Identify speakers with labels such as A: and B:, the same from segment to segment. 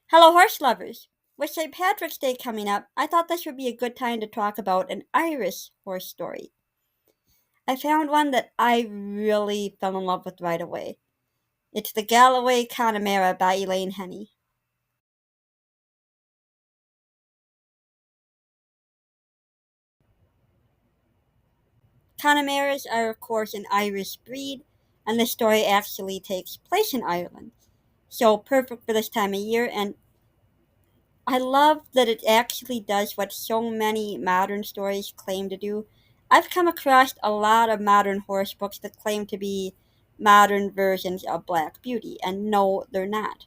A: Hello, horse lovers! With St. Patrick's Day coming up, I thought this would be a good time to talk about an Irish horse story. I found one that I really fell in love with right away. It's the Galloway Connemera by Elaine Henny. Connemeras are, of course, an Irish breed, and the story actually takes place in Ireland. So perfect for this time of year, and I love that it actually does what so many modern stories claim to do. I've come across a lot of modern horse books that claim to be modern versions of Black Beauty, and no, they're not.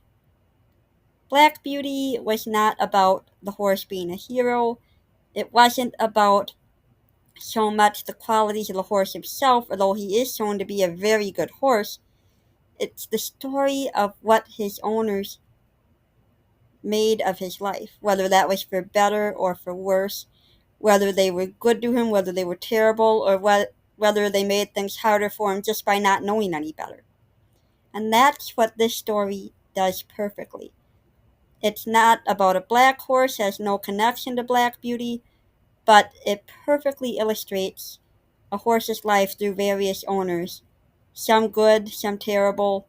A: Black Beauty was not about the horse being a hero. It wasn't about so much the qualities of the horse himself, although he is shown to be a very good horse. It's the story of what his owners made of his life, whether that was for better or for worse, whether they were good to him, whether they were terrible, or whether they made things harder for him just by not knowing any better. And that's what this story does perfectly. It's not about a black horse, has no connection to Black Beauty, but it perfectly illustrates a horse's life through various owners, some good, some terrible,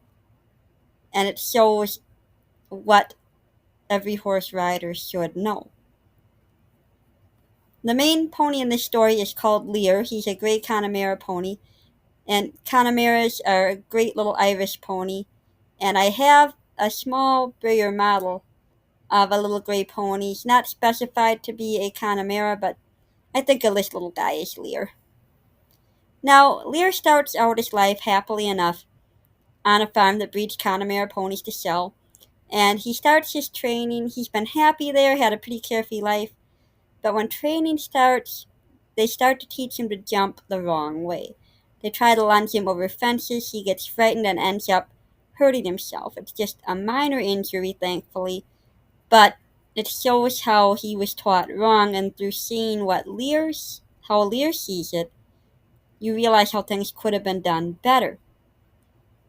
A: and it shows what every horse rider should know. The main pony in this story is called Lear. He's a Grey Connemara pony, and Connemeras are a great little Irish pony. And I have a small breeder model of a little gray pony. He's not specified to be a Connemara, but I think of this little guy is Lear. Now, Lear starts out his life happily enough on a farm that breeds Connemara ponies to sell, and he starts his training. He's been happy there, had a pretty carefree life, but when training starts, they start to teach him to jump the wrong way. They try to launch him over fences. He gets frightened and ends up hurting himself. It's just a minor injury, thankfully, but it shows how he was taught wrong, and through seeing how Lear sees it, you realize how things could have been done better.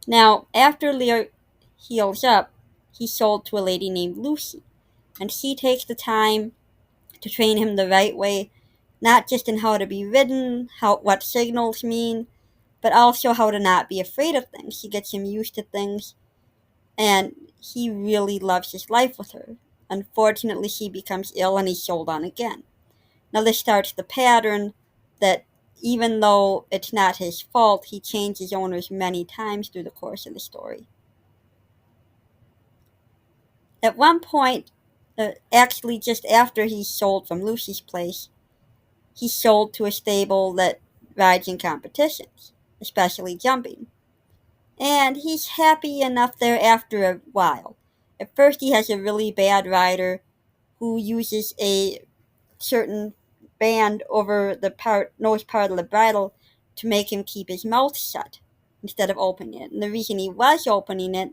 A: Now, after Lear heals up, he's sold to a lady named Lucy, and she takes the time to train him the right way, not just in how to be ridden, what signals mean, but also how to not be afraid of things. She gets him used to things, and he really loves his life with her. Unfortunately, she becomes ill and he's sold on again. Now, this starts the pattern that even though it's not his fault, he changes owners many times through the course of the story. At one point, actually just after he's sold from Lucy's place, he's sold to a stable that rides in competitions, especially jumping. And he's happy enough there after a while. At first, he has a really bad rider who uses a certain band over the nose part of the bridle to make him keep his mouth shut instead of opening it. And the reason he was opening it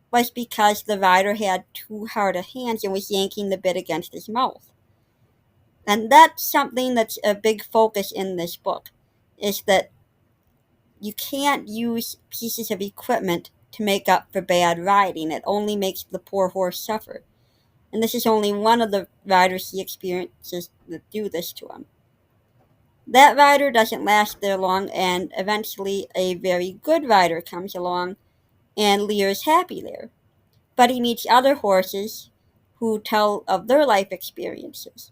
A: was because the rider had too hard a hand and was yanking the bit against his mouth. And that's something that's a big focus in this book, is that you can't use pieces of equipment to make up for bad riding. It only makes the poor horse suffer. And this is only one of the riders he experiences that do this to him. That rider doesn't last there long, and eventually a very good rider comes along, and Lear is happy there. But he meets other horses who tell of their life experiences.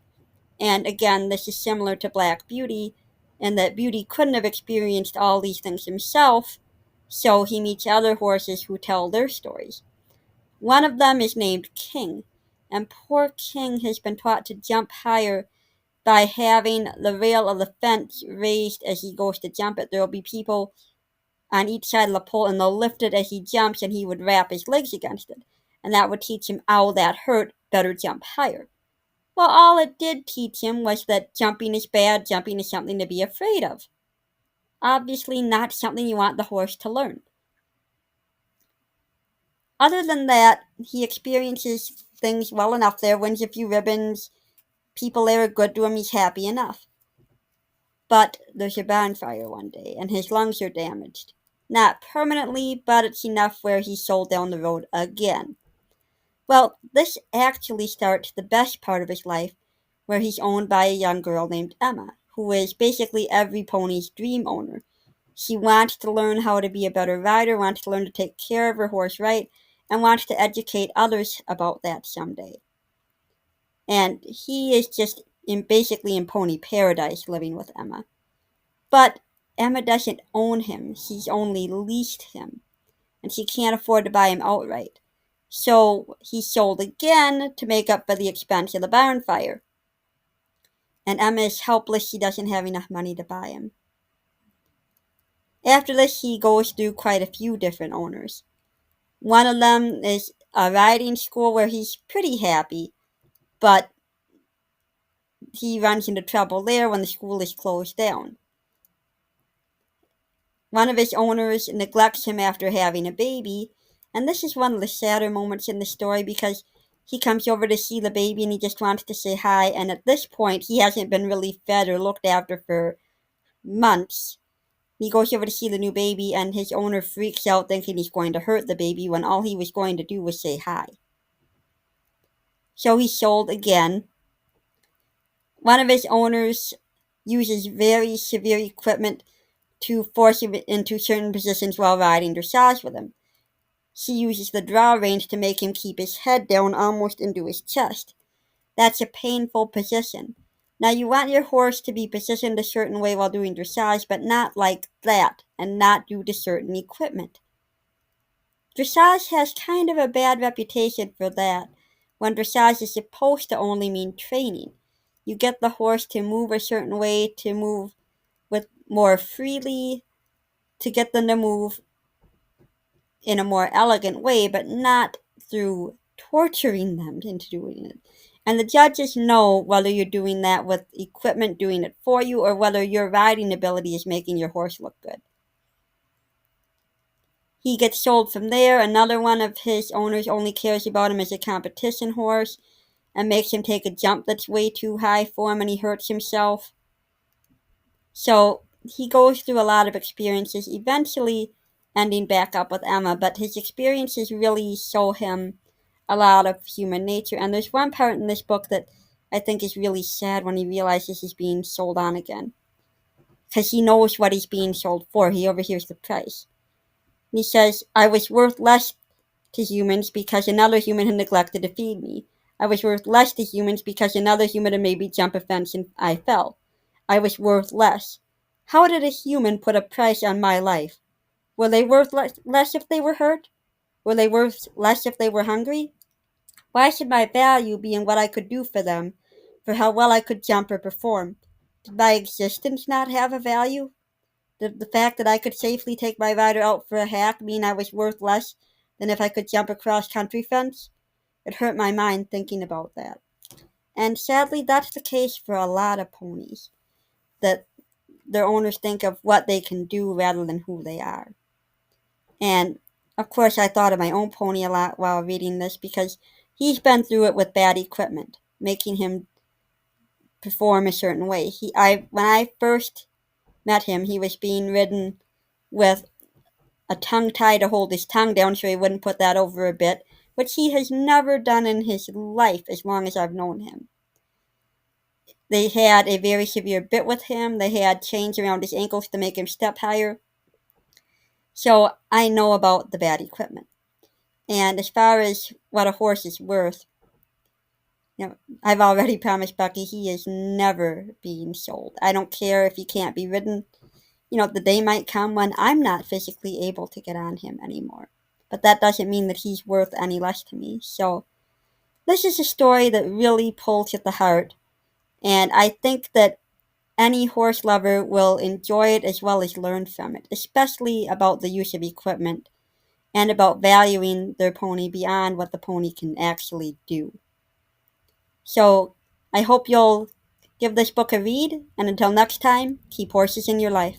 A: And again, this is similar to Black Beauty, in that Beauty couldn't have experienced all these things himself, so he meets other horses who tell their stories. One of them is named King, and poor King has been taught to jump higher by having the rail of the fence raised as he goes to jump it. There will be people on each side of the pole, and they'll lift it as he jumps, and he would wrap his legs against it. And that would teach him, ow, that hurt, better jump higher. Well, all it did teach him was that jumping is bad, jumping is something to be afraid of. Obviously, not something you want the horse to learn. Other than that, he experiences things well enough there, wins a few ribbons, people there are good to him, he's happy enough. But there's a bonfire one day, and his lungs are damaged. Not permanently, but it's enough where he's sold down the road again. Well, this actually starts the best part of his life, where he's owned by a young girl named Emma, who is basically every pony's dream owner. She wants to learn how to be a better rider, wants to learn to take care of her horse right, and wants to educate others about that someday. And he is just basically in pony paradise living with Emma. But Emma doesn't own him, she's only leased him, and she can't afford to buy him outright. So he's sold again to make up for the expense of the barn fire. And Emma is helpless, she doesn't have enough money to buy him. After this, he goes through quite a few different owners. One of them is a riding school where he's pretty happy, but he runs into trouble there when the school is closed down. One of his owners neglects him after having a baby, and this is one of the sadder moments in the story because he comes over to see the baby and he just wants to say hi, and at this point, he hasn't been really fed or looked after for months. He goes over to see the new baby, and his owner freaks out thinking he's going to hurt the baby when all he was going to do was say hi. So he's sold again. One of his owners uses very severe equipment to force him into certain positions while riding dressage with him. She uses the draw reins to make him keep his head down almost into his chest. That's a painful position. Now you want your horse to be positioned a certain way while doing dressage, but not like that, and not due to certain equipment. Dressage has kind of a bad reputation for that, when dressage is supposed to only mean training. You get the horse to move a certain way, to move with more freely, to get them to move in a more elegant way, but not through torturing them into doing it. And the judges know whether you're doing that with equipment doing it for you or whether your riding ability is making your horse look good. He gets sold from there. Another one of his owners only cares about him as a competition horse and makes him take a jump that's way too high for him and he hurts himself. So he goes through a lot of experiences, eventually ending back up with Emma, but his experiences really show him a lot of human nature. And there's one part in this book that I think is really sad when he realizes he's being sold on again. Because he knows what he's being sold for. He overhears the price. And he says, I was worth less to humans because another human had neglected to feed me. I was worth less to humans because another human had made me jump a fence and I fell. I was worth less. How did a human put a price on my life? Were they worth less if they were hurt? Were they worth less if they were hungry? Why should my value be in what I could do for them, for how well I could jump or perform? Did my existence not have a value? Did the fact that I could safely take my rider out for a hack mean I was worth less than if I could jump a cross-country fence? It hurt my mind thinking about that. And sadly, that's the case for a lot of ponies. That their owners think of what they can do rather than who they are. And of course, I thought of my own pony a lot while reading this because he's been through it with bad equipment, making him perform a certain way. When I first met him, he was being ridden with a tongue tie to hold his tongue down so he wouldn't put that over a bit, which he has never done in his life as long as I've known him. They had a very severe bit with him. They had chains around his ankles to make him step higher. So I know about the bad equipment. And as far as what a horse is worth, I've already promised Bucky he is never being sold. I don't care if he can't be ridden. The day might come when I'm not physically able to get on him anymore. But that doesn't mean that he's worth any less to me. So this is a story that really pulls at the heart. And I think that any horse lover will enjoy it as well as learn from it, especially about the use of equipment and about valuing their pony beyond what the pony can actually do. So I hope you'll give this book a read, and until next time, keep horses in your life.